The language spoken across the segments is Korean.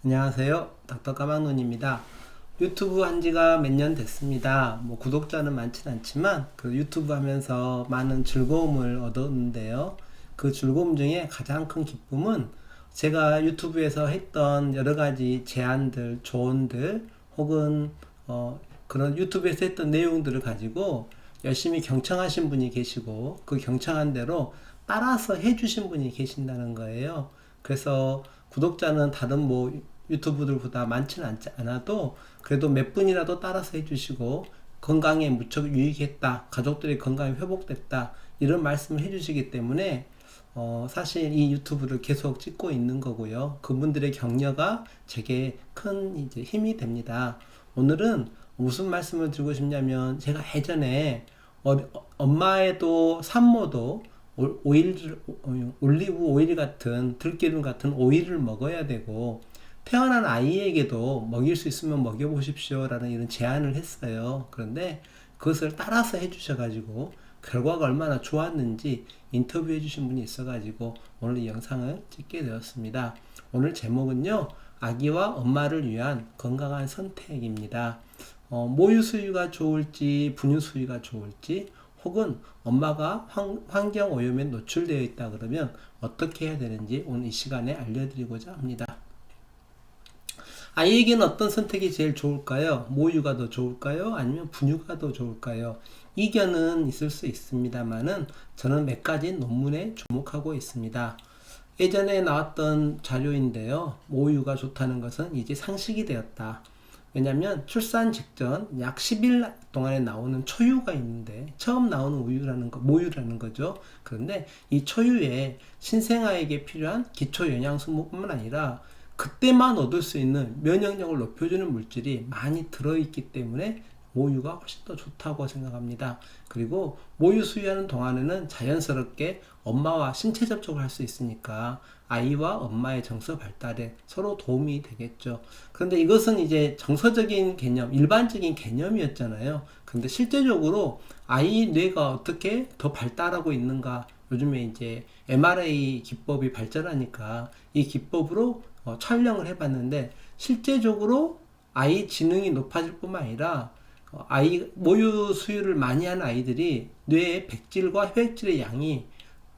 안녕하세요. 닥터 까막눈입니다. 유튜브 한 지가 몇 년 됐습니다. 구독자는 많진 않지만 그 유튜브 하면서 많은 즐거움을 얻었는데요. 그 즐거움 중에 가장 큰 기쁨은 제가 유튜브에서 했던 여러 가지 제안들, 조언들 혹은 그런 유튜브에서 했던 내용들을 가지고 열심히 경청하신 분이 계시고 그 경청한 대로 따라서 해주신 분이 계신다는 거예요. 그래서 구독자는 다른 유튜브들보다 많지는 않아도 그래도 몇 분이라도 따라서 해주시고 건강에 무척 유익했다, 가족들의 건강이 회복됐다 이런 말씀을 해주시기 때문에 사실 이 유튜브를 계속 찍고 있는 거고요. 그분들의 격려가 제게 큰 이제 힘이 됩니다. 오늘은 무슨 말씀을 드리고 싶냐면 제가 예전에 엄마에도 산모도 올리브 오일 같은 들기름 같은 오일을 먹어야 되고 태어난 아이에게도 먹일 수 있으면 먹여보십시오 라는 이런 제안을 했어요. 그런데 그것을 따라서 해주셔가지고 결과가 얼마나 좋았는지 인터뷰해 주신 분이 있어가지고 오늘 이 영상을 찍게 되었습니다. 오늘 제목은요, 아기와 엄마를 위한 건강한 선택입니다. 모유 수유가 좋을지 분유 수유가 좋을지 혹은 엄마가 환경 오염에 노출되어 있다 그러면 어떻게 해야 되는지 오늘 이 시간에 알려드리고자 합니다. 아이에게는 어떤 선택이 제일 좋을까요? 모유가 더 좋을까요? 아니면 분유가 더 좋을까요? 이견은 있을 수 있습니다만은 저는 몇 가지 논문에 주목하고 있습니다. 예전에 나왔던 자료인데요. 모유가 좋다는 것은 이제 상식이 되었다. 왜냐하면 출산 직전 약 10일 동안에 나오는 초유가 있는데 처음 나오는 모유라는 거죠. 그런데 이 초유에 신생아에게 필요한 기초 영양소뿐만 아니라 그때만 얻을 수 있는 면역력을 높여주는 물질이 많이 들어있기 때문에 모유가 훨씬 더 좋다고 생각합니다. 그리고 모유 수유하는 동안에는 자연스럽게 엄마와 신체 접촉을 할 수 있으니까 아이와 엄마의 정서 발달에 서로 도움이 되겠죠. 그런데 이것은 이제 정서적인 개념, 일반적인 개념이었잖아요. 그런데 실제적으로 아이 뇌가 어떻게 더 발달하고 있는가, 요즘에 이제 MRI 기법이 발전하니까 이 기법으로 촬영을 해봤는데 실제적으로 아이 지능이 높아질 뿐만 아니라 모유 수유를 많이 하는 아이들이 뇌의 백질과 혈액질의 양이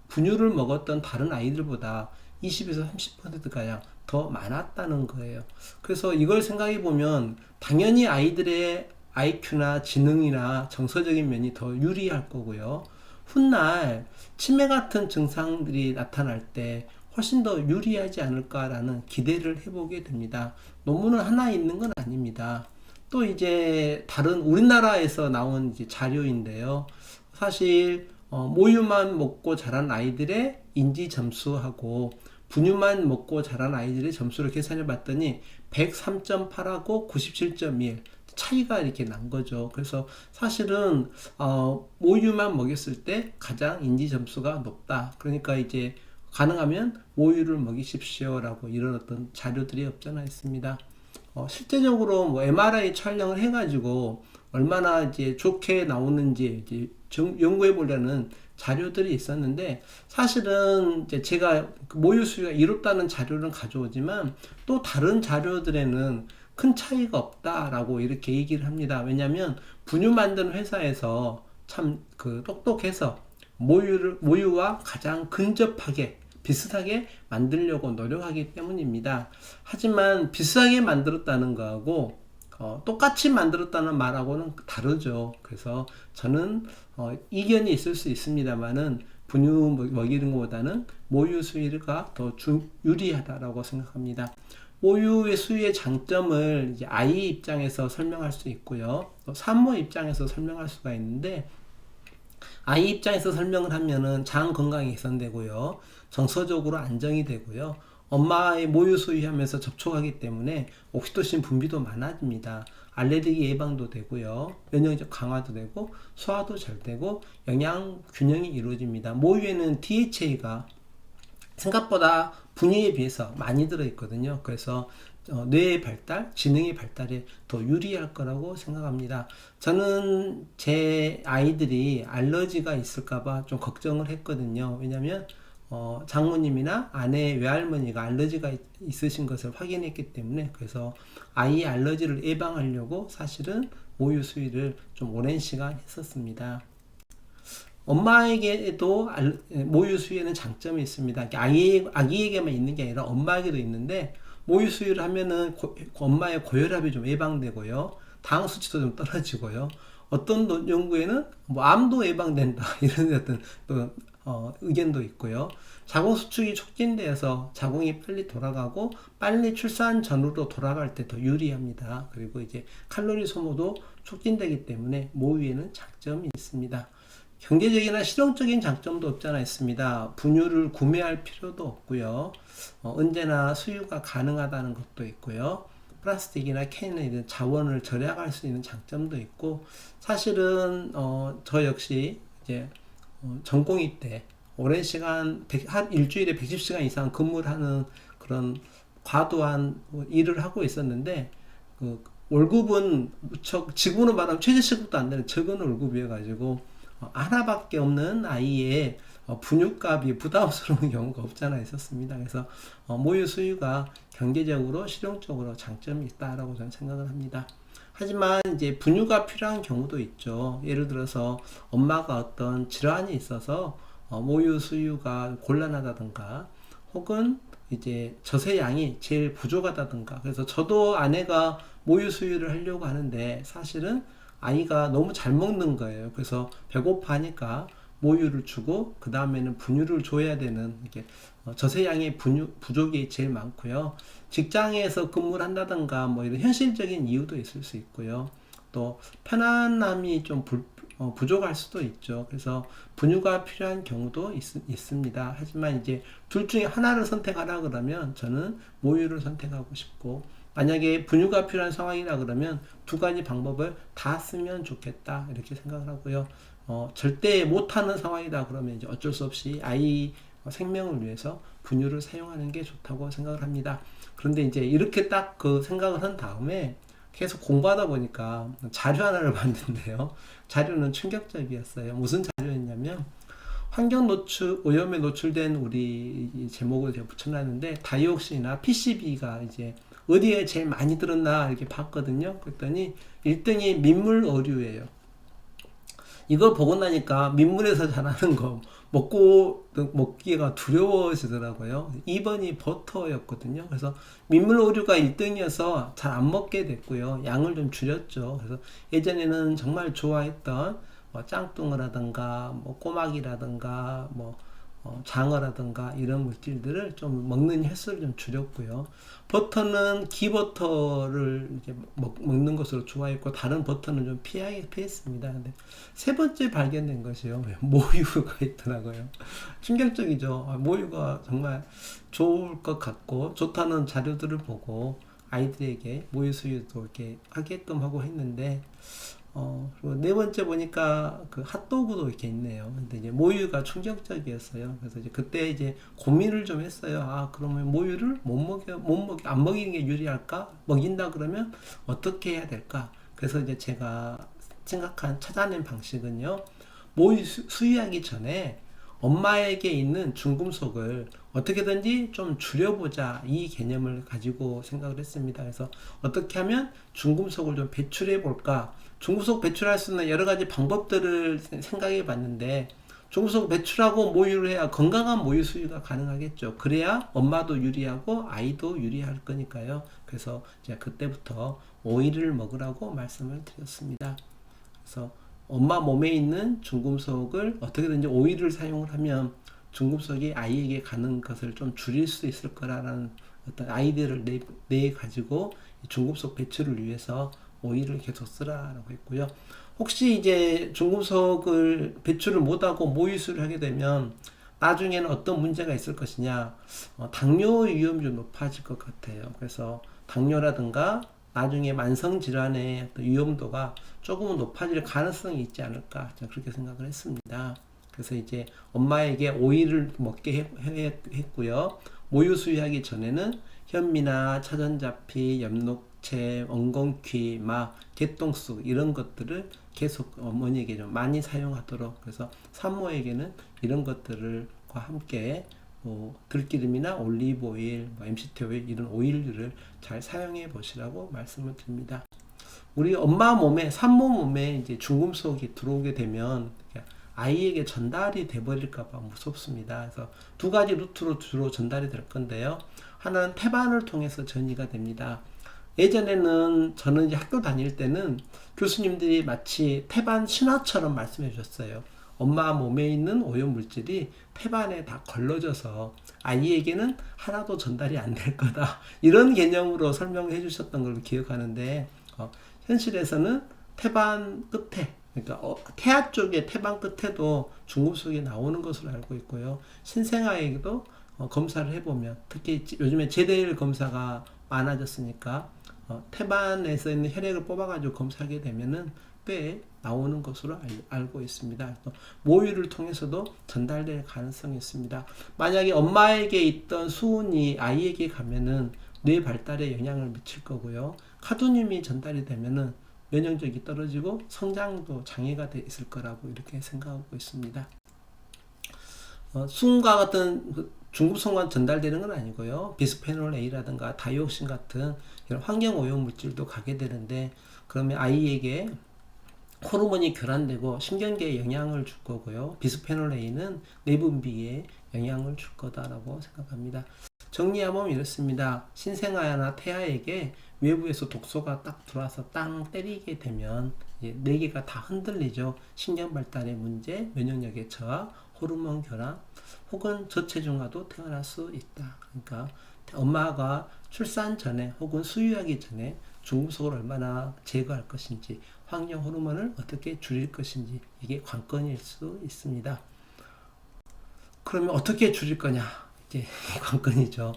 분유를 먹었던 다른 아이들보다 20에서 30%가량 더 많았다는 거예요. 그래서 이걸 생각해 보면 당연히 아이들의 IQ나 지능이나 정서적인 면이 더 유리할 거고요. 훗날 치매 같은 증상들이 나타날 때 훨씬 더 유리하지 않을까라는 기대를 해보게 됩니다. 논문은 하나 있는 건 아닙니다. 또 이제 다른 우리나라에서 나온 이제 자료인데요. 사실 모유만 먹고 자란 아이들의 인지 점수하고 분유만 먹고 자란 아이들의 점수를 계산해 봤더니 103.8하고 97.1 차이가 이렇게 난 거죠. 그래서 사실은 모유만 먹였을 때 가장 인지 점수가 높다. 그러니까 이제 가능하면 모유를 먹이십시오라고 이런 어떤 자료들이 없잖아 있습니다. 실제적으로 MRI 촬영을 해가지고 얼마나 이제 좋게 나오는지 이제 연구해 보려는 자료들이 있었는데 사실은 이제 제가 모유 수유가 이롭다는 자료는 가져오지만 또 다른 자료들에는 큰 차이가 없다라고 이렇게 얘기를 합니다. 왜냐하면 분유 만드는 회사에서 참 똑똑해서 모유와 가장 근접하게 비슷하게 만들려고 노력하기 때문입니다. 하지만 비슷하게 만들었다는 거하고 똑같이 만들었다는 말하고는 다르죠. 그래서 저는 이견이 있을 수 있습니다만은 분유 먹이는 것보다는 모유 수유가 더 유리하다라고 생각합니다. 모유의 수유의 장점을 이제 아이 입장에서 설명할 수 있고요. 또 산모 입장에서 설명할 수가 있는데 아이 입장에서 설명을 하면은 장 건강이 개선되고요. 정서적으로 안정이 되고요. 엄마의 모유 수유하면서 접촉하기 때문에 옥시토신 분비도 많아집니다. 알레르기 예방도 되고요. 면역력 강화도 되고 소화도 잘 되고 영양 균형이 이루어집니다. 모유에는 DHA가 생각보다 분유에 비해서 많이 들어있거든요. 그래서 뇌의 발달, 지능의 발달에 더 유리할 거라고 생각합니다. 저는 제 아이들이 알러지가 있을까봐 좀 걱정을 했거든요. 왜냐면 장모님이나 아내 외할머니가 알러지가 있으신 것을 확인했기 때문에, 그래서 아이의 알러지를 예방하려고 사실은 모유 수유를 좀 오랜 시간 했었습니다. 엄마에게도 모유 수유에는 장점이 있습니다. 아기에게만 있는 게 아니라 엄마에게도 있는데, 모유 수유를 하면은 엄마의 고혈압이 좀 예방되고요, 당 수치도 좀 떨어지고요, 어떤 연구에는 뭐 암도 예방된다 이런 어떤 또 의견도 있고요. 자궁 수축이 촉진돼서 자궁이 빨리 돌아가고 빨리 출산 전으로 돌아갈 때 더 유리합니다. 그리고 이제 칼로리 소모도 촉진되기 때문에 모유에는 장점이 있습니다. 경제적이나 실용적인 장점도 없지 않아 있습니다. 분유를 구매할 필요도 없고요. 언제나 수유가 가능하다는 것도 있고요. 플라스틱이나 캔에 있는 자원을 절약할 수 있는 장점도 있고, 사실은 저 역시 이제 전공의 때 오랜 시간 한 일주일에 110시간 이상 근무를 하는 그런 과도한 일을 하고 있었는데, 그 월급은 무척, 지금으로 말하면 최저시급도 안 되는 적은 월급이어 가지고 하나밖에 없는 아이의 분유값이 부담스러운 경우가 없잖아 있었습니다. 그래서 모유 수유가 경제적으로 실용적으로 장점이 있다라고 저는 생각을 합니다. 하지만 이제 분유가 필요한 경우도 있죠. 예를 들어서 엄마가 어떤 질환이 있어서 모유 수유가 곤란하다든가, 혹은 이제 젖의 양이 제일 부족하다든가. 그래서 저도 아내가 모유 수유를 하려고 하는데 사실은 아이가 너무 잘 먹는 거예요. 그래서 배고파하니까 모유를 주고 그 다음에는 분유를 줘야 되는, 이게 젖의 양의 분유 부족이 제일 많고요. 직장에서 근무를 한다든가 뭐 이런 현실적인 이유도 있을 수 있고요. 또 편안함이 좀 부족할 수도 있죠. 그래서 분유가 필요한 경우도 있습니다. 하지만 이제 둘 중에 하나를 선택하라 그러면 저는 모유를 선택하고 싶고, 만약에 분유가 필요한 상황이라 그러면 두 가지 방법을 다 쓰면 좋겠다 이렇게 생각을 하고요. 절대 못하는 상황이다 그러면 이제 어쩔 수 없이 아이 생명을 위해서 분유를 사용하는 게 좋다고 생각을 합니다. 그런데 이제 이렇게 딱 그 생각을 한 다음에 계속 공부하다 보니까 자료 하나를 봤는데요. 자료는 충격적이었어요. 무슨 자료였냐면, 환경 노출, 오염에 노출된 우리 제목을 제가 붙여놨는데, 다이옥신이나 PCB가 이제 어디에 제일 많이 들었나 이렇게 봤거든요. 그랬더니 1등이 민물 어류예요. 이걸 보고 나니까 민물에서 자라는 거 먹기가 두려워지더라고요. 2번이 버터였거든요. 그래서 민물 어류가 1등이어서 잘 안 먹게 됐고요. 양을 좀 줄였죠. 그래서 예전에는 정말 좋아했던 짱뚱어라든가 꼬막이라든가 장어라든가 이런 물질들을 좀 먹는 횟수를 좀 줄였고요. 버터는 기버터를 이제 먹는 것으로 좋아했고, 다른 버터는 좀 피했습니다. 근데 세 번째 발견된 것이요, 모유가 있더라고요. 충격적이죠. 모유가 정말 좋을 것 같고, 좋다는 자료들을 보고 아이들에게 모유 수유도 이렇게 하게끔 하고 했는데, 그리고 네 번째 보니까 그 핫도그도 이렇게 있네요. 근데 이제 모유가 충격적이었어요. 그래서 이제 그때 이제 고민을 좀 했어요. 아, 그러면 모유를 안 먹이는 게 유리할까? 먹인다 그러면 어떻게 해야 될까? 그래서 이제 제가 찾아낸 방식은요, 모유 수유하기 전에 엄마에게 있는 중금속을 어떻게든지 좀 줄여보자, 이 개념을 가지고 생각을 했습니다. 그래서 어떻게 하면 중금속을 좀 배출해 볼까? 중금속 배출할 수 있는 여러 가지 방법들을 생각해 봤는데, 중금속 배출하고 모유를 해야 건강한 모유 수유가 가능하겠죠. 그래야 엄마도 유리하고 아이도 유리할 거니까요. 그래서 제가 그때부터 오이를 먹으라고 말씀을 드렸습니다. 그래서 엄마 몸에 있는 중금속을 어떻게든지 오일을 사용을 하면 중금속이 아이에게 가는 것을 좀 줄일 수 있을 거라는 어떤 아이디어를 내 가지고 중금속 배출을 위해서 오일을 계속 쓰라라고 했고요. 혹시 이제 중금속을 배출을 못하고 모유수를 하게 되면 나중에는 어떤 문제가 있을 것이냐, 당뇨 위험이 좀 높아질 것 같아요. 그래서 당뇨라든가 나중에 만성질환의 어떤 위험도가 조금은 높아질 가능성이 있지 않을까, 저는 그렇게 생각을 했습니다. 그래서 이제 엄마에게 오이를 먹게 했고요. 모유 수유하기 전에는 현미나 차전자피, 엽록체, 엉겅퀴, 개똥쑥 이런 것들을 계속 어머니에게 좀 많이 사용하도록, 그래서 산모에게는 이런 것들과 함께 들기름이나 올리브 오일, MCT 오일 이런 오일들을 잘 사용해 보시라고 말씀을 드립니다. 우리 엄마 몸에 산모 몸에 이제 중금속이 들어오게 되면 아이에게 전달이 돼버릴까봐 무섭습니다. 그래서 두 가지 루트로 주로 전달이 될 건데요. 하나는 태반을 통해서 전이가 됩니다. 예전에는 저는 이제 학교 다닐 때는 교수님들이 마치 태반 신화처럼 말씀해 주셨어요. 엄마 몸에 있는 오염물질이 태반에 다 걸러져서 아이에게는 하나도 전달이 안 될 거다. 이런 개념으로 설명해 주셨던 걸 기억하는데, 현실에서는 태반 끝에, 그러니까 태아 쪽의 태반 끝에도 중금속이 나오는 것으로 알고 있고요. 신생아에게도 검사를 해보면, 특히 요즘에 제대일 검사가 많아졌으니까 태반에서 있는 혈액을 뽑아가지고 검사하게 되면은 꽤 나오는 것으로 알고 있습니다. 모유를 통해서도 전달될 가능성이 있습니다. 만약에 엄마에게 있던 수은이 아이에게 가면은 뇌 발달에 영향을 미칠 거고요. 카드뮴이 전달이 되면은 면역력이 떨어지고 성장도 장애가 돼 있을 거라고 이렇게 생각하고 있습니다. 수은과 같은 중금속만 전달되는 건 아니고요. 비스페놀 A라든가 다이옥신 같은 이런 환경 오염 물질도 가게 되는데, 그러면 아이에게 호르몬이 교란되고 신경계에 영향을 줄 거고요. 비스페놀 A는 내분비에 영향을 줄 거다라고 생각합니다. 정리하면 이렇습니다. 신생아나 태아에게 외부에서 독소가 딱 들어와서 땅 때리게 되면 네 개가 다 흔들리죠. 신경 발달의 문제, 면역력의 저하, 호르몬 교란, 혹은 저체중아도 태어날 수 있다. 그러니까 엄마가 출산 전에 혹은 수유하기 전에 중금속을 얼마나 제거할 것인지, 환경 호르몬을 어떻게 줄일 것인지, 이게 관건일 수 있습니다. 그러면 어떻게 줄일 거냐? 이게 관건이죠.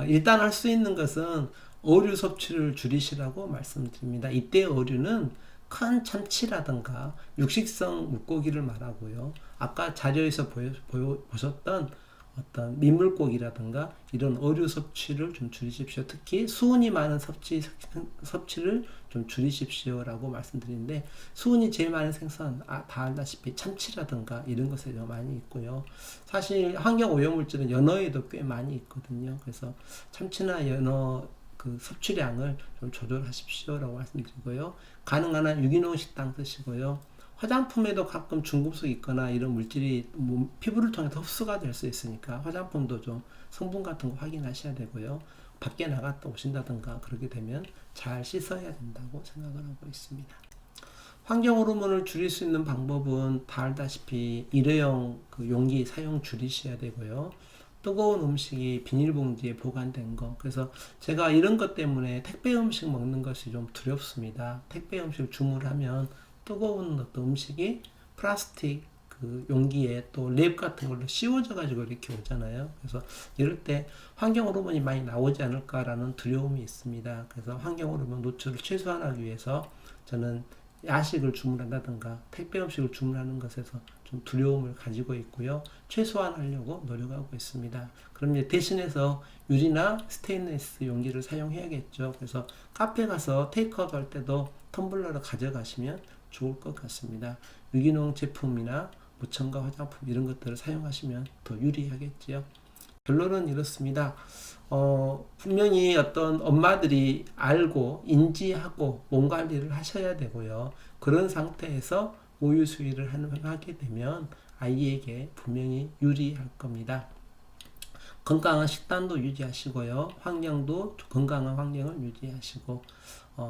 일단 할 수 있는 것은 어류 섭취를 줄이시라고 말씀드립니다. 이때 어류는 큰 참치라든가 육식성 물고기를 말하고요. 아까 자료에서 보셨던 어떤 민물고기라든가 이런 어류 섭취를 좀 줄이십시오. 특히 수은이 많은 섭취를 좀 줄이십시오라고 말씀드리는데, 수은이 제일 많은 생선 다 알다시피 참치라든가 이런 것에 많이 있고요. 사실 환경 오염물질은 연어에도 꽤 많이 있거든요. 그래서 참치나 연어 그 섭취량을 좀 조절하십시오라고 말씀드리고요. 가능한 한 유기농 식당 드시고요. 화장품에도 가끔 중금속이 있거나 이런 물질이 피부를 통해서 흡수가 될 수 있으니까 화장품도 좀 성분 같은 거 확인하셔야 되고요. 밖에 나갔다 오신다든가 그러게 되면 잘 씻어야 된다고 생각을 하고 있습니다. 환경 호르몬을 줄일 수 있는 방법은 다 알다시피 일회용 그 용기 사용 줄이셔야 되고요. 뜨거운 음식이 비닐봉지에 보관된 거. 그래서 제가 이런 것 때문에 택배 음식 먹는 것이 좀 두렵습니다. 택배 음식을 주문하면 뜨거운 어떤 음식이 플라스틱 그 용기에 또 랩 같은 걸로 씌워져 가지고 이렇게 오잖아요. 그래서 이럴 때 환경 호르몬이 많이 나오지 않을까라는 두려움이 있습니다. 그래서 환경 호르몬 노출을 최소화하기 위해서 저는 야식을 주문한다든가 택배 음식을 주문하는 것에서 좀 두려움을 가지고 있고요. 최소화하려고 노력하고 있습니다. 그럼 이제 대신해서 유리나 스테인리스 용기를 사용해야겠죠. 그래서 카페 가서 테이크아웃 할 때도 텀블러를 가져가시면 좋을 것 같습니다. 유기농 제품이나 무첨가 화장품 이런 것들을 사용하시면 더 유리하겠지요. 결론은 이렇습니다. 분명히 어떤 엄마들이 알고 인지하고 몸 관리를 하셔야 되고요. 그런 상태에서 모유 수유를 하게 되면 아이에게 분명히 유리할 겁니다. 건강한 식단도 유지하시고요. 환경도 건강한 환경을 유지하시고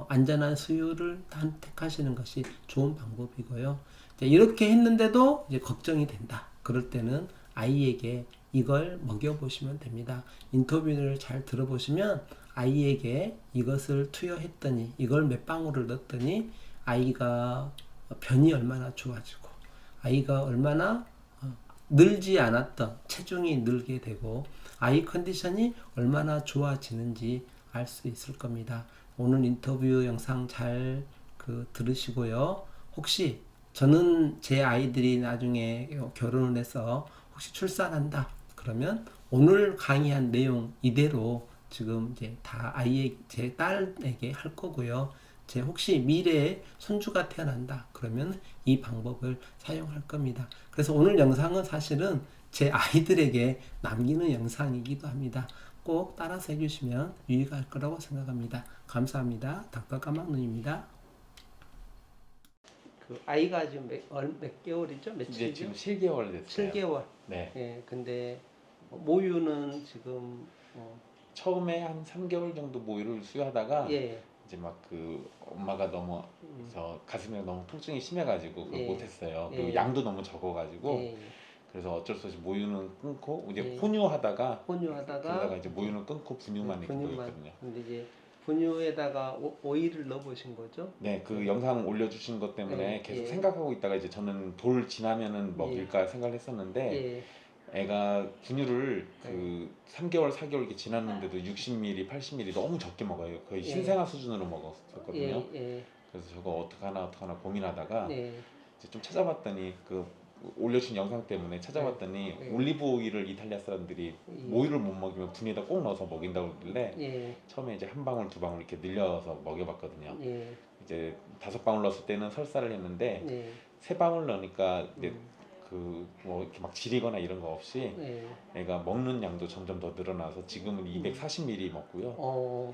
안전한 수유를 선택하시는 것이 좋은 방법이고요. 이렇게 했는데도 이제 걱정이 된다. 그럴 때는 아이에게 이걸 먹여보시면 됩니다. 인터뷰를 잘 들어보시면 아이에게 이것을 투여했더니, 이걸 몇 방울을 넣었더니 아이가 변이 얼마나 좋아지고 아이가 얼마나 늘지 않았던 체중이 늘게 되고 아이 컨디션이 얼마나 좋아지는지 알 수 있을 겁니다. 오늘 인터뷰 영상 잘 들으시고요. 혹시 저는 제 아이들이 나중에 결혼을 해서 혹시 출산한다 그러면 오늘 강의한 내용 이대로 지금 이제 다 제 딸에게 할 거고요. 제 혹시 미래에 손주가 태어난다 그러면 이 방법을 사용할 겁니다. 그래서 오늘 영상은 사실은 제 아이들에게 남기는 영상이기도 합니다. 꼭 따라서 해주시면 유익할 거라고 생각합니다. 감사합니다. 닥터 까막눈입니다. 그 아이가 지금 몇 개월이죠? 이제 며칠이죠? 지금 7개월 됐어요. 7개월. 네. 예, 근데 모유는 지금 처음에 한 3개월 정도 모유를 수유하다가 예, 이제 막 그 엄마가 너무 가슴에 너무 통증이 심해가지고 그걸 예. 못했어요. 그리고 예. 양도 너무 적어가지고 예, 그래서 어쩔 수 없이 모유는 끊고 이제 예. 혼유하다가 혼유하다가 그러다가 이제 모유는 끊고 분유만 이렇게 보였거든요. 근데 이제 분유에다가 오이를 넣어보신 거죠? 네, 그 영상 올려주신 것 때문에 예, 계속 예. 생각하고 있다가 이제 저는 돌 지나면은 먹일까 생각을 했었는데 예, 애가 분유를 그 3개월, 4개월 이렇게 지났는데도 60ml, 80ml 너무 적게 먹어요. 거의 신생아 수준으로 먹었었거든요. 예, 그래서 저거 어떡하나 고민하다가 예, 이제 좀 찾아봤더니 그 올려준 영상 때문에 찾아봤더니 예. 올리브 오일을 이탈리아 사람들이 모유를 못 먹이면 분유에다 꼭 넣어서 먹인다고 그러길래 예, 처음에 이제 한 방울, 두 방울 이렇게 늘려서 먹여봤거든요. 예, 이제 5방울 넣었을 때는 설사를 했는데 예, 3방울 넣으니까 이제 그 뭐 이렇게 막 지리거나 이런 거 없이 예. 애가 먹는 양도 점점 더 늘어나서 지금은 240ml 먹고요.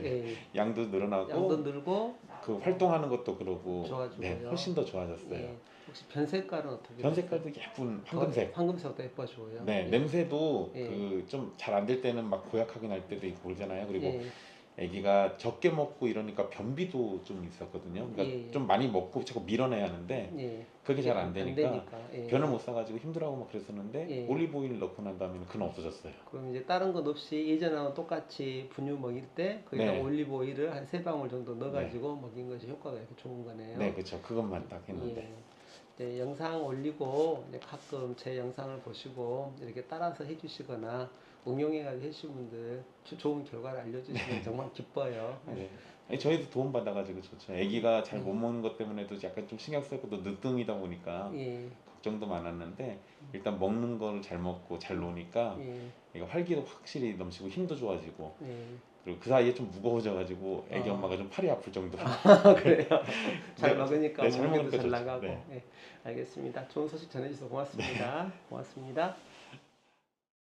예. 양도 늘어나고 양도 늘고 그 활동하는 것도 그러고 좋아지고요. 네, 훨씬 더 좋아졌어요. 예. 혹시 변 색깔은 어떻게? 변 색깔도 예쁜 황금색. 황금색도 예뻐지고요. 네, 예. 냄새도 예. 그 좀 잘 안 될 때는 막 고약하게 날 때도 있고 그러잖아요. 그리고 예. 아기가 적게 먹고 이러니까 변비도 좀 있었거든요. 그러니까 예. 좀 많이 먹고 자꾸 밀어내야 하는데 예. 그게 잘 안 되니까 예. 변을 못 사가지고 힘들어하고 막 그랬었는데 예. 올리브 오일 넣고 난 다음에는 그는 없어졌어요. 그럼 이제 다른 것 없이 예전하고 똑같이 분유 먹일 때 거기다 네. 올리브 오일을 한 3방울 정도 넣어가지고 먹인 것이 효과가 이렇게 좋은 거네요. 네, 그렇죠. 그것만 딱 했는데. 예. 이제 영상 올리고 이제 가끔 제 영상을 보시고 이렇게 따라서 해주시거나 응용해가지고 해주신 분들 좋은 결과를 알려주시면 정말 기뻐요. 네. 아니, 저희도 도움 받아가지고 좋죠. 아기가 잘 못 먹는 것 때문에도 약간 좀 신경 쓰고 또 늦둥이다 보니까 예. 걱정도 많았는데 일단 먹는 거를 잘 먹고 잘 노니까 예. 얘가 활기도 확실히 넘치고 힘도 좋아지고 예. 그리고 그 사이에 좀 무거워져가지고 애기 엄마가 좀 팔이 아플 정도로. 그래요. 잘 네, 먹으니까 네, 잘 몸무게도 먹으니까 잘 좋죠. 나가고. 네. 네. 알겠습니다. 좋은 소식 전해주셔서 고맙습니다. 고맙습니다.